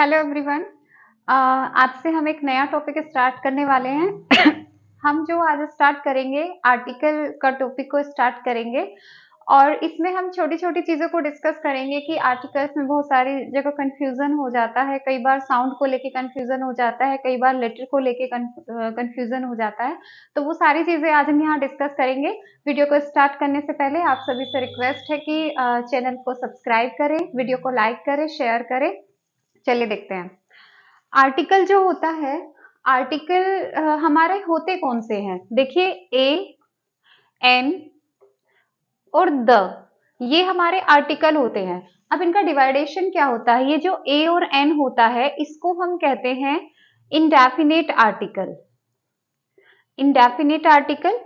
Hello everyone. आज से हम एक नया टॉपिक स्टार्ट करने वाले हैं। हम जो आज स्टार्ट करेंगे आर्टिकल का टॉपिक को स्टार्ट करेंगे और इसमें हम छोटी छोटी चीज़ों को डिस्कस करेंगे कि आर्टिकल्स में बहुत सारी जगह कंफ्यूजन हो जाता है। कई बार साउंड को लेके कंफ्यूजन हो जाता है, कई बार लेटर को लेके कंफ्यूजन हो जाता है। तो वो सारी चीज़ें आज हम यहाँ डिस्कस करेंगे। वीडियो को स्टार्ट करने से पहले आप सभी से रिक्वेस्ट है कि चैनल को सब्सक्राइब करें, वीडियो को लाइक करें, शेयर करें। चलिए देखते हैं। आर्टिकल जो होता है, आर्टिकल हमारे होते कौन से हैं? देखिए, ए, एन और द, ये हमारे आर्टिकल होते हैं। अब इनका डिवाइडेशन क्या होता है? ये जो ए और एन होता है इसको हम कहते हैं इंडेफिनिट आर्टिकल। Indefinite article.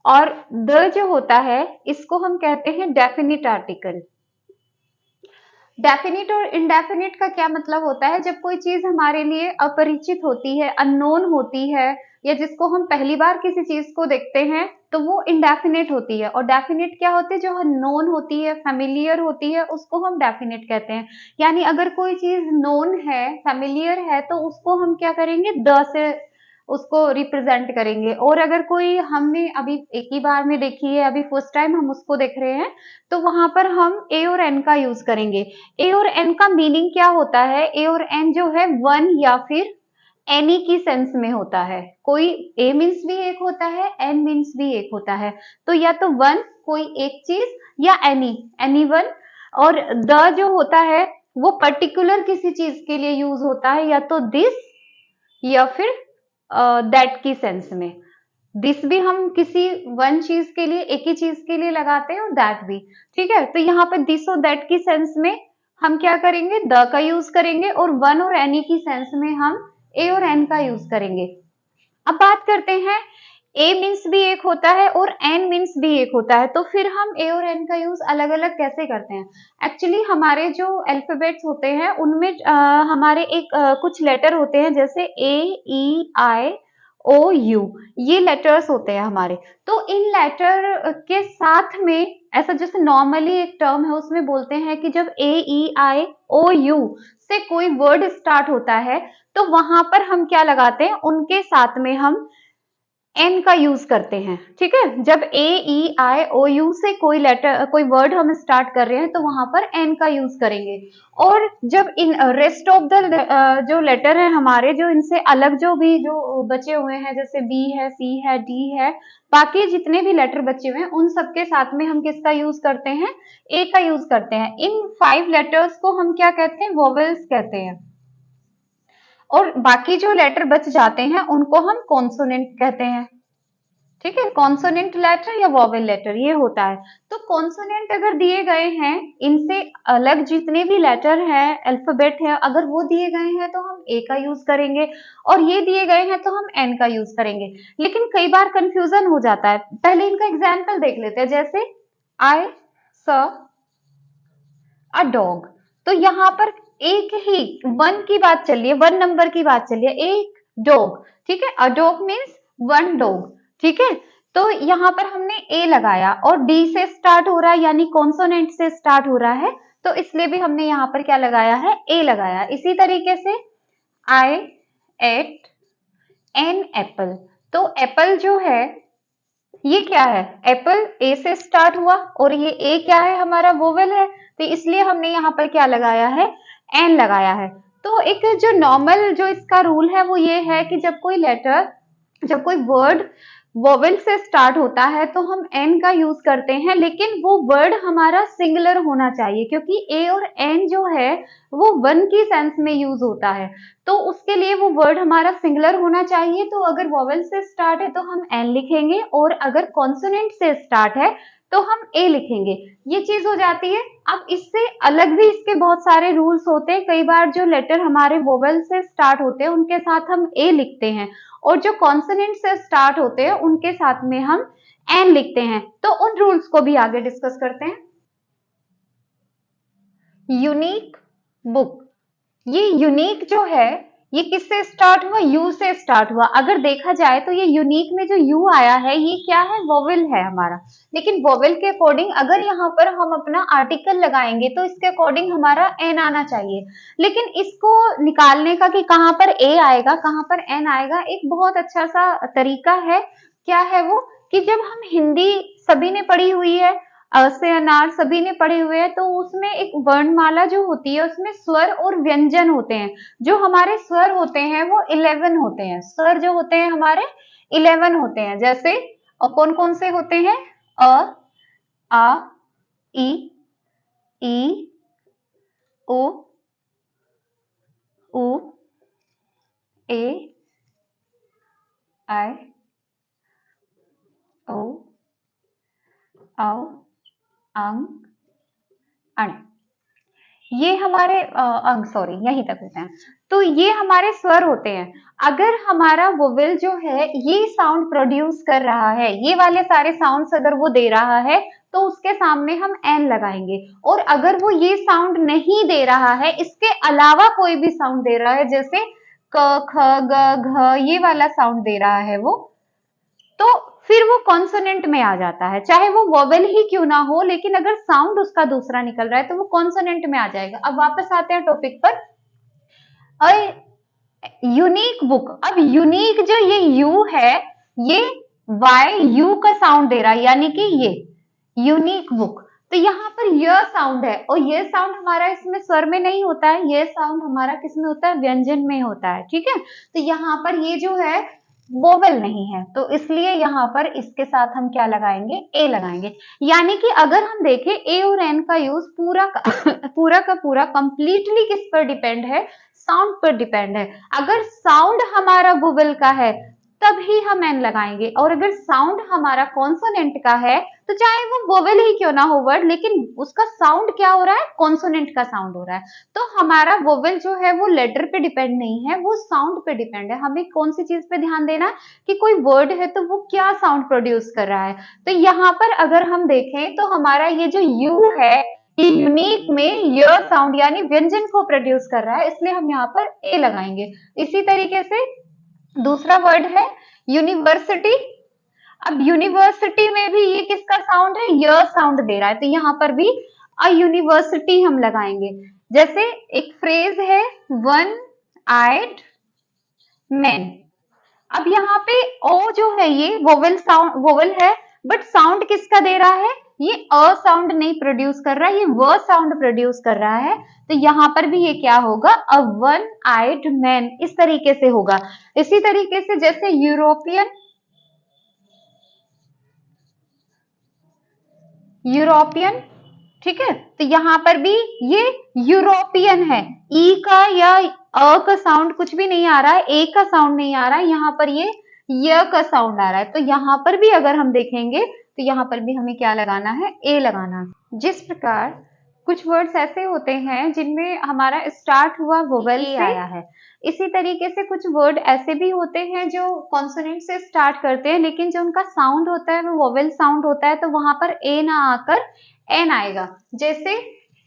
और द जो होता है इसको हम कहते हैं डेफिनिट आर्टिकल। डेफिनिट और इंडेफिनिट का क्या मतलब होता है? जब कोई चीज हमारे लिए अपरिचित होती है, अननोन होती है, या जिसको हम पहली बार किसी चीज को देखते हैं तो वो इंडेफिनिट होती है। और डेफिनिट क्या होती है? जो नोन होती है, फेमिलियर होती है, उसको हम डेफिनिट कहते हैं। यानी अगर कोई चीज नोन है, फेमिलियर है, तो उसको हम क्या करेंगे? द से उसको रिप्रेजेंट करेंगे। और अगर कोई हमने अभी एक ही बार में देखी है, अभी फर्स्ट टाइम हम उसको देख रहे हैं, तो वहां पर हम ए और एन का यूज करेंगे। ए और एन का मीनिंग क्या होता है? ए और एन जो है वन या फिर एनी की सेंस में होता है। कोई ए मीन्स भी एक होता है, एन मीन्स भी एक होता है। तो या तो वन, कोई एक चीज, या एनी, एनी वन। और द जो होता है वो पर्टिकुलर किसी चीज के लिए यूज होता है, या तो दिस या फिर दैट की सेंस में। दिस भी हम किसी वन चीज के लिए, एक ही चीज के लिए लगाते हैं, और दैट भी। ठीक है, तो यहाँ पे दिस और दैट की सेंस में हम क्या करेंगे? द का यूज करेंगे। और वन और एनी की सेंस में हम ए और एन का यूज करेंगे। अब बात करते हैं, ए मीन्स भी एक होता है और एन मीन्स भी एक होता है, तो फिर हम ए और एन का यूज अलग अलग कैसे करते हैं? एक्चुअली हमारे जो अल्फाबेट्स होते हैं उनमें हमारे एक कुछ लेटर होते हैं, जैसे ए, ई, आई, ओ, यू, ये लेटर्स होते हैं हमारे। तो इन लेटर के साथ में ऐसा जैसे नॉर्मली एक टर्म है उसमें बोलते हैं कि जब ए, ई, आई, ओ, यू से कोई वर्ड स्टार्ट होता है तो वहां पर हम क्या लगाते हैं? उनके साथ में हम एन का यूज करते हैं। ठीक है, जब ए, ई, आई, ओ, यू से कोई लेटर, कोई वर्ड हम स्टार्ट कर रहे हैं तो वहां पर एन का यूज करेंगे। और जब इन रेस्ट ऑफ द जो लेटर है हमारे, जो इनसे अलग जो भी जो बचे हुए हैं, जैसे बी है, सी है, डी है, बाकी जितने भी लेटर बचे हुए हैं उन सबके साथ में हम किसका यूज करते हैं? ए का यूज करते हैं। इन 5 लेटर्स को हम क्या कहते हैं? वोवेल्स कहते हैं। और बाकी जो लेटर बच जाते हैं उनको हम कॉन्सोनेंट कहते हैं। ठीक है, कॉन्सोनेंट लेटर या वोवेल लेटर ये होता है। तो कॉन्सोनेंट अगर दिए गए हैं, इनसे अलग जितने भी लेटर हैं, अल्फाबेट है, अगर वो दिए गए हैं तो हम ए का यूज करेंगे, और ये दिए गए हैं तो हम एन का यूज करेंगे। लेकिन कई बार कंफ्यूजन हो जाता है। पहले इनका एग्जाम्पल देख लेते हैं, जैसे आई स अ डॉग। तो यहाँ पर एक ही वन की बात चल रही है, वन नंबर की बात चल रही है, एक डॉग। ठीक है, a dog means one dog. ठीक है, तो यहाँ पर हमने ए लगाया और डी से स्टार्ट हो रहा है, यानी कॉन्सोनेंट से स्टार्ट हो रहा है, तो इसलिए भी हमने यहाँ पर क्या लगाया है? ए लगाया। इसी तरीके से आई एट एन एप्पल। तो एप्पल जो है ये क्या है? एप्पल ए से स्टार्ट हुआ, और ये ए क्या है? हमारा वोवेल है, तो इसलिए हमने यहाँ पर क्या लगाया है? एन लगाया है। तो एक जो नॉर्मल जो इसका रूल है वो ये है कि जब कोई लेटर, जब कोई वर्ड वोवेल से स्टार्ट होता है तो हम एन का यूज करते हैं, लेकिन वो वर्ड हमारा सिंगुलर होना चाहिए, क्योंकि ए और एन जो है वो वन की सेंस में यूज होता है। तो उसके लिए वो वर्ड हमारा सिंगुलर होना चाहिए। तो अगर वोवेल से स्टार्ट है तो हम एन लिखेंगे, और अगर कॉन्सोनेंट से स्टार्ट है तो हम ए लिखेंगे। ये चीज हो जाती है। अब इससे अलग भी इसके बहुत सारे रूल्स होते हैं। कई बार जो लेटर हमारे वोवेल से स्टार्ट होते हैं उनके साथ हम ए लिखते हैं, और जो कॉन्सोनेंट से स्टार्ट होते हैं उनके साथ में हम एन लिखते हैं। तो उन रूल्स को भी आगे डिस्कस करते हैं। यूनिक बुक, ये यूनिक जो है ये किससे स्टार्ट हुआ? यू से स्टार्ट हुआ। अगर देखा जाए तो ये यूनिक में जो यू आया है ये क्या है? वोवेल है हमारा। लेकिन वोवेल के अकॉर्डिंग अगर यहाँ पर हम अपना आर्टिकल लगाएंगे तो इसके अकॉर्डिंग हमारा एन आना चाहिए। लेकिन इसको निकालने का कि कहाँ पर ए आएगा कहाँ पर एन आएगा, एक बहुत अच्छा सा तरीका है। क्या है वो? कि जब हम हिंदी सभी ने पढ़ी हुई है, अ से अनार सभी ने पढ़े हुए हैं, तो उसमें एक वर्णमाला जो होती है उसमें स्वर और व्यंजन होते हैं। जो हमारे स्वर होते हैं वो 11 होते हैं। स्वर जो होते हैं हमारे 11 होते हैं। जैसे कौन कौन से होते हैं? अ, आ, ई, ई, ओ, उ, ए, आई, ओ, औ, अं, अण। ये हमारे अंग, सॉरी यहीं तक होते हैं। तो ये हमारे स्वर होते हैं। अगर हमारा वोवेल जो है ये साउंड प्रोड्यूस कर रहा है, ये वाले सारे साउंड्स अगर वो दे रहा है तो उसके सामने हम एन लगाएंगे। और अगर वो ये साउंड नहीं दे रहा है, इसके अलावा कोई भी साउंड दे रहा है, जैसे क ख ग घ ये वाला साउंड दे रहा है वो, तो फिर वो कॉन्सोनेंट में आ जाता है। चाहे वो वोवेल ही क्यों ना हो, लेकिन अगर साउंड उसका दूसरा निकल रहा है तो वो कॉन्सोनेंट में आ जाएगा। अब वापस आते हैं टॉपिक पर। Unique book. अब यूनिक जो ये यू है, ये वाई यू का साउंड दे रहा है, यानी कि ये यूनिक बुक। तो यहाँ पर यह साउंड है और यह साउंड हमारा इसमें स्वर में नहीं होता है, यह साउंड हमारा किस में होता है? व्यंजन में होता है। ठीक है, तो यहाँ पर ये जो है वोवेल नहीं है, तो इसलिए यहाँ पर इसके साथ हम क्या लगाएंगे? ए लगाएंगे। यानी कि अगर हम देखें ए और एन का यूज पूरा पूरा का पूरा कंप्लीटली किस पर डिपेंड है? साउंड पर डिपेंड है। अगर साउंड हमारा वोवेल का है तभी हम एन लगाएंगे, और अगर साउंड हमारा कॉन्सोनेंट का है तो चाहे वो वोवेल ही क्यों ना हो वर्ड, लेकिन उसका साउंड क्या हो रहा है? कॉन्सोनेंट का साउंड हो रहा है। तो हमारा वोवेल जो है वो लेटर पे डिपेंड नहीं है, वो साउंड पे डिपेंड है। हमें कौन सी चीज पे ध्यान देना कि कोई वर्ड है तो वो क्या साउंड प्रोड्यूस कर रहा है। तो यहाँ पर अगर हम देखें तो हमारा ये जो यू है ये यूनिक में य साउंड यानी व्यंजन को प्रोड्यूस कर रहा है, इसलिए हम यहाँ पर ए लगाएंगे। इसी तरीके से दूसरा वर्ड है यूनिवर्सिटी। अब यूनिवर्सिटी में भी ये किसका साउंड है? य साउंड दे रहा है, तो यहाँ पर भी अ यूनिवर्सिटी हम लगाएंगे। जैसे एक फ्रेज है वन आइड मैन। अब यहाँ पे ओ जो है ये वोवेल साउंड वोवेल है, बट साउंड किसका दे रहा है? ये अ साउंड नहीं प्रोड्यूस कर रहा है, ये व साउंड प्रोड्यूस कर रहा है। तो यहाँ पर भी ये क्या होगा? अ वन आइड मैन, इस तरीके से होगा। इसी तरीके से जैसे यूरोपियन, यूरोपियन, ठीक है, तो यहाँ पर भी ये यूरोपियन है। ई का या अ का साउंड कुछ भी नहीं आ रहा है, ए का साउंड नहीं आ रहा है, यहाँ पर ये य का साउंड आ रहा है। तो यहाँ पर भी अगर हम देखेंगे तो यहाँ पर भी हमें क्या लगाना है? ए लगाना है। जिस प्रकार कुछ वर्ड्स ऐसे होते हैं जिनमें हमारा स्टार्ट हुआ वोवेल से आया है, इसी तरीके से कुछ वर्ड ऐसे भी होते हैं जो कॉन्सोनेंट से स्टार्ट करते हैं, लेकिन जो उनका साउंड होता है वो वोवेल साउंड होता है, तो वहां पर ए ना आकर एन आएगा। जैसे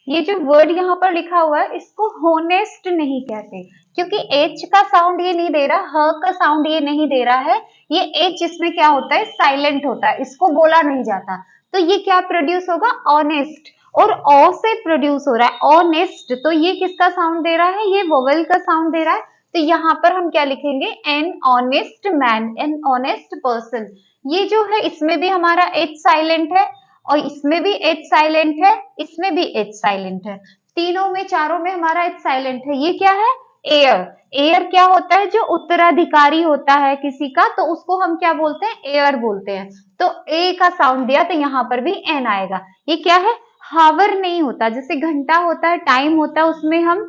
ये जो वर्ड यहाँ पर लिखा हुआ है इसको होनेस्ट नहीं कहते, क्योंकि एच का साउंड ये नहीं दे रहा, ह का साउंड ये नहीं दे रहा है। ये एच इसमें क्या होता है? साइलेंट होता है, इसको बोला नहीं जाता। तो ये क्या प्रोड्यूस होगा? ऑनेस्ट। और ओ से प्रोड्यूस हो रहा है ऑनेस्ट, तो ये किसका साउंड दे रहा है? ये वोवेल का साउंड दे रहा है। तो यहाँ पर हम क्या लिखेंगे? An honest man, an honest person. ये जो है इसमें भी हमारा एच साइलेंट है, और इसमें भी एच साइलेंट है, इसमें भी एच साइलेंट है। तीनों में, चारों में हमारा एच साइलेंट है। ये क्या है? एयर। एयर क्या होता है? जो उत्तराधिकारी होता है किसी का, तो उसको हम क्या बोलते हैं? एयर बोलते हैं। तो ए का साउंड दिया तो यहाँ पर भी एन आएगा। ये क्या है? हावर नहीं होता, जैसे घंटा होता है, टाइम होता है, उसमें हम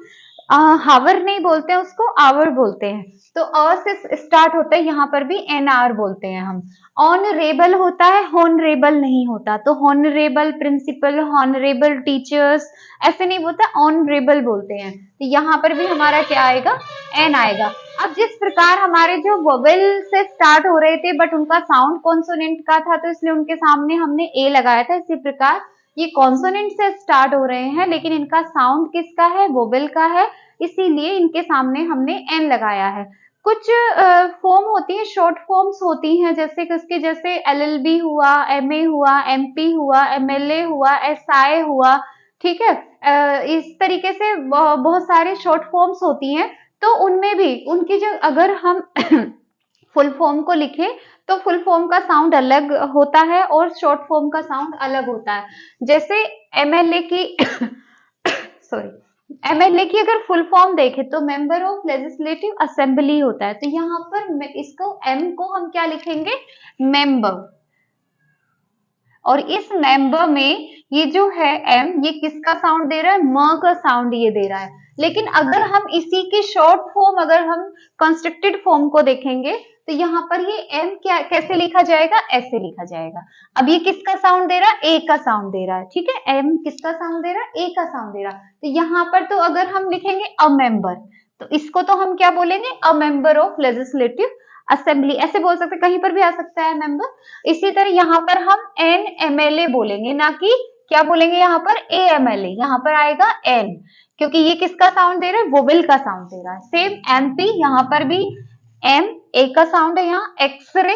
हावर नहीं बोलते हैं, उसको आवर बोलते हैं। तो अ से स्टार्ट होता है, यहाँ पर भी एन आर बोलते हैं हम। ऑनरेबल होता है, हॉनरेबल नहीं होता। तो हॉनरेबल प्रिंसिपल, हॉनरेबल टीचर्स ऐसे नहीं बोलता, ऑनरेबल बोलते हैं। तो यहाँ पर भी हमारा क्या आएगा? एन आएगा। अब जिस प्रकार हमारे जो वोवेल से स्टार्ट हो रहे थे बट उनका साउंड कॉन्सोनेंट का था, तो इसलिए उनके सामने हमने ए लगाया था। इसी प्रकार ये कॉन्सोनेंट से स्टार्ट हो रहे हैं लेकिन इनका साउंड किसका है? वोवेल का है, इसीलिए इनके सामने हमने एन लगाया है। कुछ फॉर्म होती है, शॉर्ट फॉर्म्स होती हैं, जैसे कि उसके जैसे एलएलबी हुआ, एमए हुआ, एमपी हुआ, एमएलए हुआ, एसआई हुआ, ठीक है। इस तरीके से बहुत सारे शॉर्ट फॉर्म्स होती हैं, तो उनमें भी उनकी जो अगर हम फुल फॉर्म को लिखें तो फुल फॉर्म का साउंड अलग होता है और शॉर्ट फॉर्म का साउंड अलग होता है। जैसे एमएलए की सॉरी, एमएलए की अगर फुल फॉर्म देखें तो मेंबर ऑफ लेजिस्लेटिव असेंबली होता है, तो यहाँ पर इसको एम को हम क्या लिखेंगे, मेंबर। और इस मेंबर में ये जो है एम, ये किसका साउंड दे रहा है, म का साउंड ये दे रहा है। लेकिन अगर हम इसी की शॉर्ट फॉर्म, अगर हम कंस्ट्रक्टेड फॉर्म को देखेंगे तो यहाँ पर ये एम क्या कैसे लिखा जाएगा, ऐसे लिखा जाएगा। अब ये किसका साउंड दे रहा है, ए का साउंड दे रहा है, ठीक है। एम किसका साउंड दे रहा है, ए का साउंड दे रहा है। तो यहाँ पर तो अगर हम लिखेंगे अ मेंबर, तो इसको तो हम क्या बोलेंगे, a member of legislative assembly, ऐसे बोल सकते, कहीं पर भी आ सकता है मेंबर। इसी तरह यहाँ पर हम एन एमएलए बोलेंगे, ना कि क्या बोलेंगे यहाँ पर ए एमएलए, यहाँ पर आएगा एन, क्योंकि ये किसका साउंड दे रहा है, वोवेल का साउंड दे रहा है। सेम एमपी, यहाँ पर भी एम ए का साउंड है, यहाँ एक्सरे,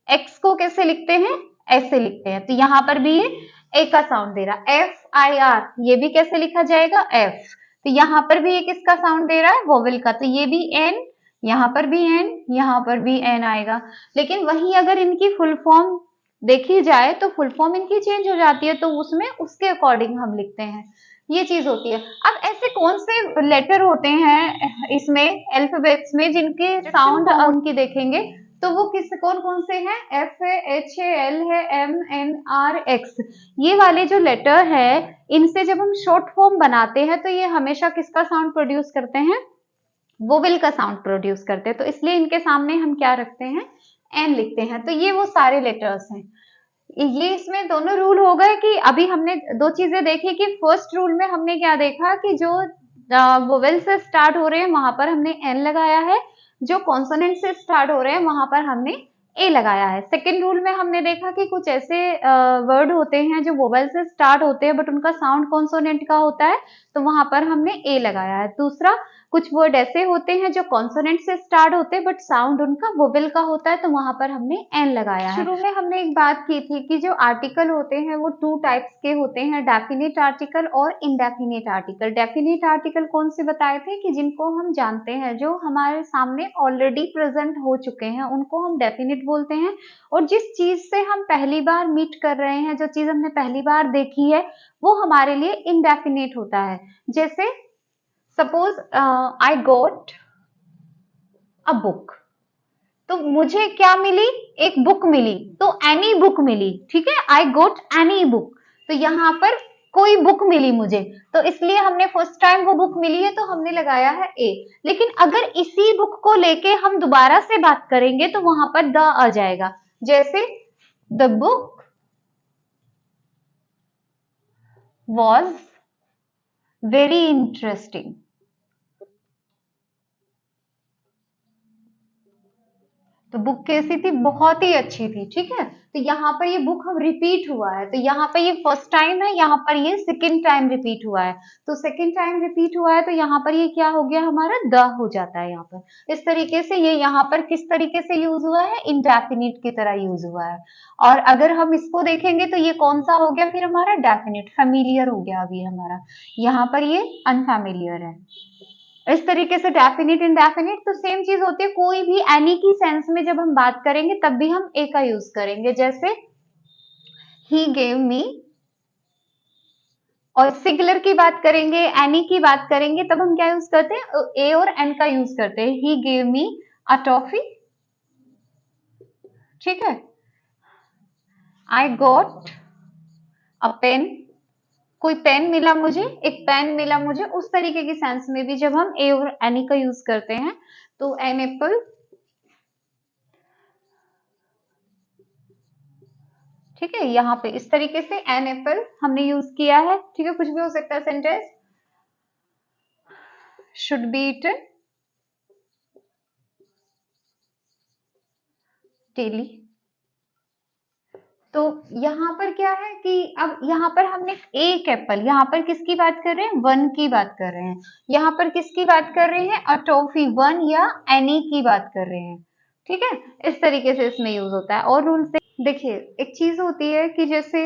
एक्स को कैसे लिखते हैं, ऐसे लिखते हैं, तो यहाँ पर भी ये ए का साउंड दे रहा है। एफ आई आर, ये भी कैसे लिखा जाएगा, एफ, तो यहाँ पर भी ये किसका साउंड दे रहा है, वोवेल का, तो ये भी एन, यहाँ पर भी एन, यहाँ पर भी एन आएगा। लेकिन वही अगर इनकी फुल फॉर्म देखी जाए तो फुल फॉर्म इनकी चेंज हो जाती है, तो उसमें उसके अकॉर्डिंग हम लिखते हैं, ये चीज होती है। अब ऐसे कौन से लेटर होते हैं इसमें अल्फाबेट्स में जिनके साउंड उनकी देखेंगे तो वो किस कौन कौन से हैं, एफ है, एच है, एल है, एम एन आर एक्स, ये वाले जो लेटर है इनसे जब हम शॉर्ट फॉर्म बनाते हैं तो ये हमेशा किसका साउंड प्रोड्यूस करते हैं, वोवेल का साउंड प्रोड्यूस करते हैं, तो इसलिए इनके सामने हम क्या रखते हैं, एन लिखते हैं। तो ये वो सारे लेटर्स हैं। ये इसमें दोनों रूल हो गए कि अभी हमने दो चीजें देखी कि फर्स्ट रूल में हमने क्या देखा कि जो वोवेल से स्टार्ट हो रहे हैं वहां पर हमने एन लगाया है, जो कॉन्सोनेंट से स्टार्ट हो रहे हैं वहां पर हमने ए लगाया है। सेकेंड रूल में हमने देखा कि कुछ ऐसे वर्ड होते हैं जो वोवेल से स्टार्ट होते हैं बट उनका साउंड कॉन्सोनेंट का होता है, तो वहां पर हमने ए लगाया है। दूसरा, कुछ वर्ड ऐसे होते हैं जो कॉन्सोनेंट से स्टार्ट होते हैं बट साउंड उनका वोवेल का होता है, तो वहां पर हमने एन लगाया है। शुरू में हमने एक बात की थी कि जो आर्टिकल होते हैं वो टू टाइप्स के होते हैं, डेफिनिट आर्टिकल और इनडेफिनिट आर्टिकल। डेफिनिट आर्टिकल कौन से बताए थे कि जिनको हम जानते हैं, जो हमारे सामने ऑलरेडी प्रेजेंट हो चुके हैं, उनको हम डेफिनिट बोलते हैं। और जिस चीज से हम पहली बार मीट कर रहे हैं, जो चीज हमने पहली बार देखी है, वो हमारे लिए इनडेफिनिट होता है। जैसे suppose I got a book, तो मुझे क्या मिली, एक बुक मिली, तो एनी बुक मिली, ठीक है, आई गॉट एनी बुक, तो यहाँ पर कोई बुक मिली मुझे, तो इसलिए हमने फर्स्ट टाइम वो बुक मिली है तो हमने लगाया है ए। लेकिन अगर इसी बुक को लेके हम दोबारा से बात करेंगे तो वहां पर द आ जाएगा। जैसे the book was very interesting, तो बुक कैसी थी, बहुत ही अच्छी थी, ठीक है। तो यहाँ पर ये बुक हम रिपीट हुआ है, तो यहाँ पर ये फर्स्ट टाइम है, यहाँ पर ये सेकंड टाइम रिपीट हुआ है, तो सेकंड टाइम रिपीट हुआ है तो यहाँ पर ये क्या हो गया, हमारा द हो जाता है यहाँ पर। इस तरीके से ये यहाँ पर किस तरीके से यूज हुआ है, इनडेफिनिट की तरह यूज हुआ है। और अगर हम इसको देखेंगे तो ये कौन सा हो गया फिर हमारा, डेफिनिट, फेमिलियर हो गया अभी हमारा, यहाँ पर ये अनफेमिलियर है। इस तरीके से डेफिनिट इंडेफिनिट तो सेम चीज होती है, कोई भी एनी की सेंस में जब हम बात करेंगे तब भी हम ए का यूज करेंगे। जैसे ही गेव मी, और सिंगुलर की बात करेंगे, एनी की बात करेंगे, तब हम क्या यूज करते हैं, ए और एन का यूज करते हैं। He gave me a toffee, ठीक है, आई गॉट अ पेन, कोई पेन मिला मुझे, एक पेन मिला मुझे, उस तरीके की सेंस में भी जब हम ए और एनी का यूज करते हैं, तो एन एप्पल, ठीक है, यहाँ पे इस तरीके से एन एप्पल हमने यूज किया है, ठीक है। कुछ भी हो सकता है sentence, should be eaten daily, तो यहाँ पर क्या है कि अब यहाँ पर हमने एक एप्पल, यहाँ पर किसकी बात कर रहे हैं, वन की बात कर रहे हैं। यहाँ पर किसकी बात कर रहे हैं, अ टॉफी, वन या एनी की बात कर रहे हैं। ठीक है, इस तरीके से इसमें यूज होता है। और रूल से देखिए, एक चीज होती है कि जैसे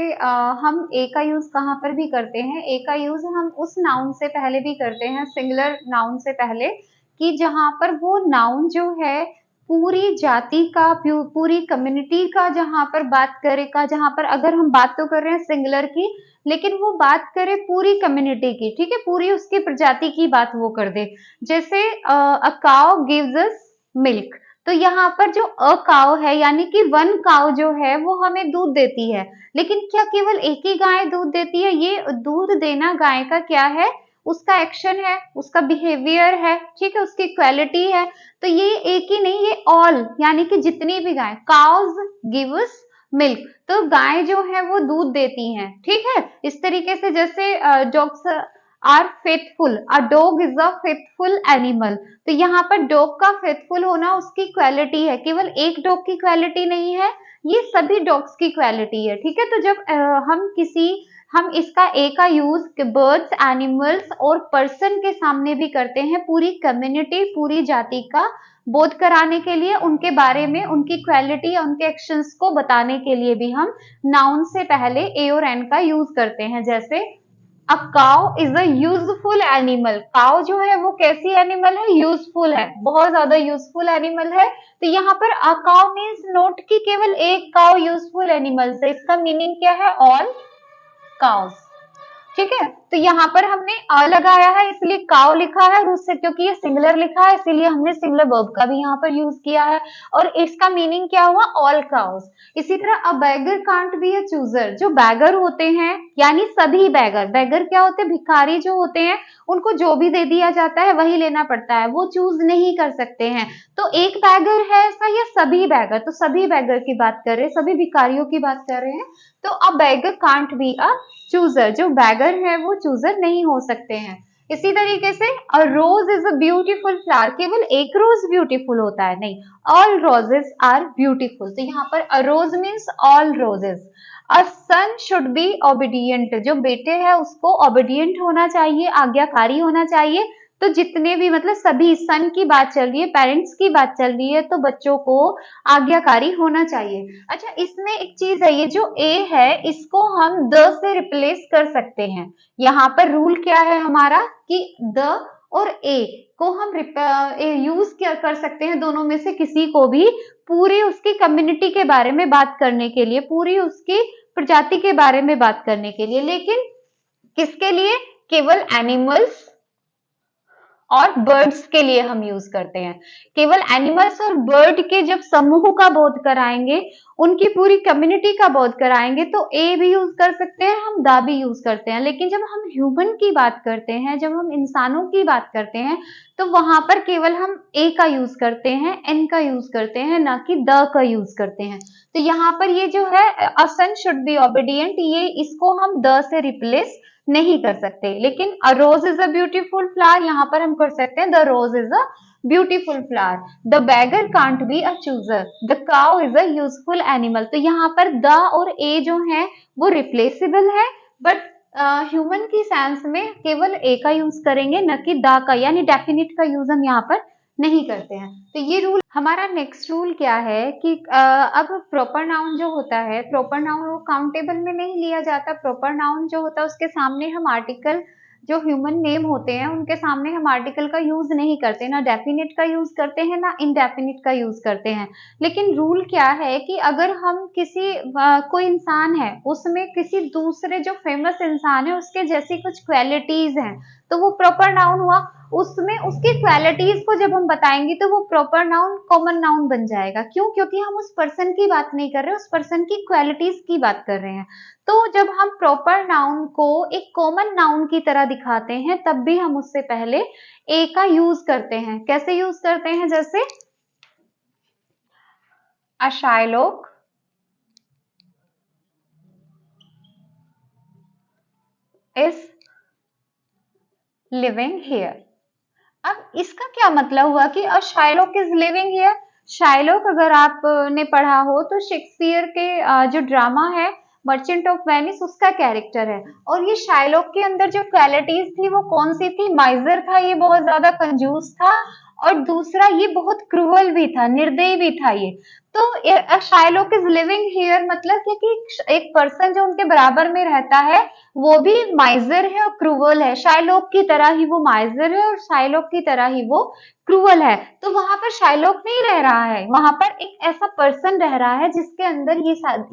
हम ए का यूज कहाँ पर भी करते हैं, ए का यूज हम उस नाउन से पहले भी करते हैं, सिंगुलर नाउन से पहले, कि जहां पर वो नाउन जो है पूरी जाति का, पूरी कम्युनिटी का जहां पर बात करे का, जहां पर अगर हम बात तो कर रहे हैं सिंगुलर की, लेकिन वो बात करे पूरी कम्युनिटी की, ठीक है, पूरी उसकी प्रजाति की बात वो कर दे। जैसे a cow gives us milk, तो यहाँ पर जो अ काउ है यानी कि वन काउ जो है वो हमें दूध देती है। लेकिन क्या केवल एक ही गाय दूध देती है? ये दूध देना गाय का क्या है, उसका एक्शन है, उसका बिहेवियर है, ठीक है, उसकी क्वालिटी है। तो ये एक ही नहीं, ये ऑल, यानी कि जितनी भी गाय, काउज गिव्स मिल्क, तो गाय जो है वो दूध देती हैं। ठीक है, इस तरीके से जैसे dogs are faithful, a dog is a faithful animal, तो यहाँ पर डॉग का फेथफुल होना उसकी क्वालिटी है, केवल एक डॉग की क्वालिटी नहीं है, ये सभी डॉग्स की क्वालिटी है। ठीक है, तो जब हम इसका ए का यूज बर्ड्स, एनिमल्स और पर्सन के सामने भी करते हैं, पूरी कम्युनिटी, पूरी जाति का बोध कराने के लिए, उनके बारे में, उनकी क्वालिटी या उनके एक्शंस को बताने के लिए भी हम नाउन से पहले ए और एन का यूज करते हैं। जैसे a cow is a useful animal, cow जो है वो कैसी एनिमल है, यूजफुल है, बहुत ज्यादा यूजफुल एनिमल है। तो यहाँ पर अ काउ मीन्स नोट कि केवल एक काउ यूजफुल एनिमल से, इसका मीनिंग क्या है, ऑल काउस। ठीक है, तो यहाँ पर हमने अ लगाया है इसलिए काउ लिखा है, और उससे क्योंकि ये सिंगुलर लिखा है इसीलिए हमने सिंगुलर वर्ब का भी यहाँ पर यूज किया है, और इसका मीनिंग क्या हुआ, ऑल काउस। इसी तरह अ bagger can't be a chooser, जो बैगर होते हैं यानी सभी बैगर, बैगर क्या होते हैं, भिखारी जो होते हैं, उनको जो भी दे दिया जाता है वही लेना पड़ता है, वो चूज नहीं कर सकते हैं। तो एक बैगर है ऐसा या सभी बैगर, तो सभी बैगर की बात कर रहे हैं, सभी भिखारियों की बात कर रहे हैं। तो अ bagger can't be a chooser, जो बैगर है वो चूजर नहीं हो सकते हैं। इसी तरीके से अ rose is a beautiful flower, केवल एक रोज ब्यूटीफुल होता है नहीं, ऑल रोजेस आर ब्यूटीफुल, तो यहाँ पर a rose means all roses. A son should be obedient, जो बेटे हैं उसको ओबीडियंट होना चाहिए, आज्ञाकारी होना चाहिए। तो जितने भी, मतलब सभी, सन की बात चल रही है, पेरेंट्स की बात चल रही है, तो बच्चों को आज्ञाकारी होना चाहिए। अच्छा, इसमें एक चीज है, ये जो ए है इसको हम द से रिप्लेस कर सकते हैं। यहाँ पर रूल क्या है हमारा कि द और ए को हम यूज क्या कर सकते हैं, दोनों में से किसी को भी, पूरी उसकी कम्युनिटी के बारे में बात करने के लिए, पूरी उसकी प्रजाति के बारे में बात करने के लिए। लेकिन किसके लिए, केवल एनिमल्स और बर्ड्स के लिए हम यूज करते हैं। केवल एनिमल्स और बर्ड के जब समूह का बोध कराएंगे, उनकी पूरी कम्युनिटी का बोध कराएंगे, तो ए भी यूज कर सकते हैं, हम दा भी यूज करते हैं। लेकिन जब हम ह्यूमन की बात करते हैं, जब हम इंसानों की बात करते हैं, तो वहां पर केवल हम ए का यूज करते हैं, एन का यूज करते हैं, ना कि द का यूज करते हैं। तो यहाँ पर ये जो है अ सन शुड बी ओबीडियंट, ये इसको हम द से रिप्लेस नहीं कर सकते। लेकिन a rose is a beautiful flower, यहाँ पर हम कर सकते हैं the rose is a beautiful flower. The beggar can't be a chooser, the cow is a useful animal. तो यहाँ पर द और ए जो है वो रिप्लेसेबल है, बट ह्यूमन की सेंस में केवल ए का यूज करेंगे, न कि द का, यानी डेफिनिट का यूज हम यहाँ पर नहीं करते हैं। तो ये रूल, हमारा नेक्स्ट रूल क्या है कि अब प्रॉपर नाउन जो होता है, प्रॉपर नाउन वो काउंटेबल में नहीं लिया जाता। प्रॉपर नाउन जो होता है उसके सामने हम आर्टिकल, जो ह्यूमन नेम होते हैं उनके सामने हम आर्टिकल का यूज नहीं करते, ना डेफिनिट का यूज करते हैं ना इनडेफिनिट का यूज करते हैं। लेकिन रूल क्या है कि अगर हम किसी कोई इंसान है, उसमें किसी दूसरे जो फेमस इंसान है उसके जैसी कुछ क्वालिटीज हैं, तो वो प्रॉपर नाउन हुआ। उसमें उसकी क्वालिटीज को जब हम बताएंगे तो वो प्रॉपर नाउन कॉमन नाउन बन जाएगा। क्यों? क्योंकि हम उस पर्सन की बात नहीं कर रहे, उस पर्सन की क्वालिटीज की बात कर रहे हैं। तो जब हम प्रॉपर नाउन को एक कॉमन नाउन की तरह दिखाते हैं, तब भी हम उससे पहले ए का यूज करते हैं। कैसे यूज करते हैं? जैसे अ शायलोक इज लिविंग हियर। अब इसका क्या मतलब हुआ कि अ शायलोक इज लिविंग हियर? शाइलॉक अगर आपने पढ़ा हो तो शेक्सपियर के जो ड्रामा है मर्चेंट ऑफ वेनिस उसका कैरेक्टर है। और ये शाइलॉक के अंदर जो क्वालिटीज थी वो कौन सी थी? माइजर था, ये बहुत ज्यादा कंजूस था, और दूसरा ये बहुत क्रूअल भी था, निर्दयी भी था ये। तो शाइलॉक इज लिविंग हियर मतलब कि एक पर्सन जो उनके बराबर में रहता है वो भी माइजर है और क्रूअल है। शाइलॉक की तरह ही वो माइजर है और शाइलॉक की तरह ही वो क्रूअल है। तो वहां पर शाइलॉक नहीं रह रहा है, वहां पर एक ऐसा पर्सन रह रहा है जिसके अंदर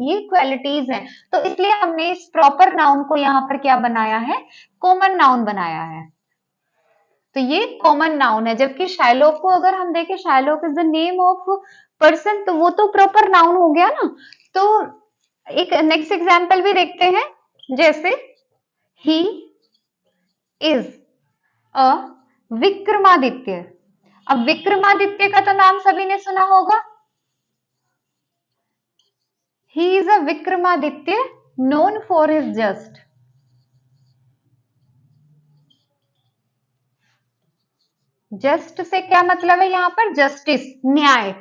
ये क्वालिटीज हैं। तो इसलिए हमने इस प्रॉपर नाउन को यहाँ पर क्या बनाया है? कॉमन नाउन बनाया है। तो ये कॉमन नाउन है। जबकि शाइलॉक को अगर हम देखें, Shylock is the name of person, तो वो तो प्रॉपर नाउन हो गया ना। तो एक नेक्स्ट एग्जांपल भी देखते हैं, जैसे ही इज अ विक्रमादित्य। अब विक्रमादित्य का तो नाम सभी ने सुना होगा। He is a Vikramaditya known for his just. Just say क्या मतलब है? यहाँ पर जस्टिस, न्याय।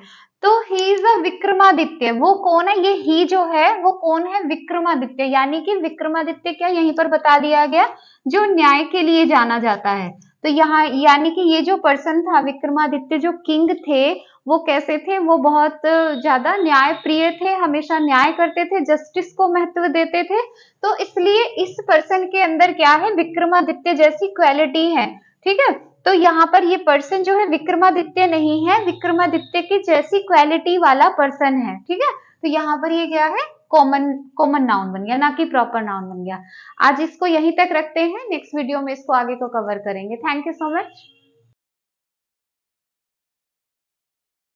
तो ही इज अ विक्रमादित्य, वो कौन है? ये ही जो है वो कौन है? विक्रमादित्य। यानी कि विक्रमादित्य क्या यहीं पर बता दिया गया, जो न्याय के लिए जाना जाता है। तो यहाँ यानी कि ये जो पर्सन था विक्रमादित्य, जो किंग थे, वो कैसे थे? वो बहुत ज्यादा न्याय प्रिय थे, हमेशा न्याय करते थे, जस्टिस को महत्व देते थे। तो इसलिए इस पर्सन के अंदर क्या है? विक्रमादित्य जैसी क्वालिटी है। ठीक है। तो यहाँ पर ये पर्सन जो है विक्रमादित्य नहीं है, विक्रमादित्य की जैसी क्वालिटी वाला पर्सन है। ठीक है। तो यहाँ पर ये क्या है? कॉमन कॉमन नाउन बन गया, ना कि प्रॉपर नाउन बन गया। आज इसको यहीं तक रखते हैं, नेक्स्ट वीडियो में इसको आगे को कवर करेंगे। Thank you so much.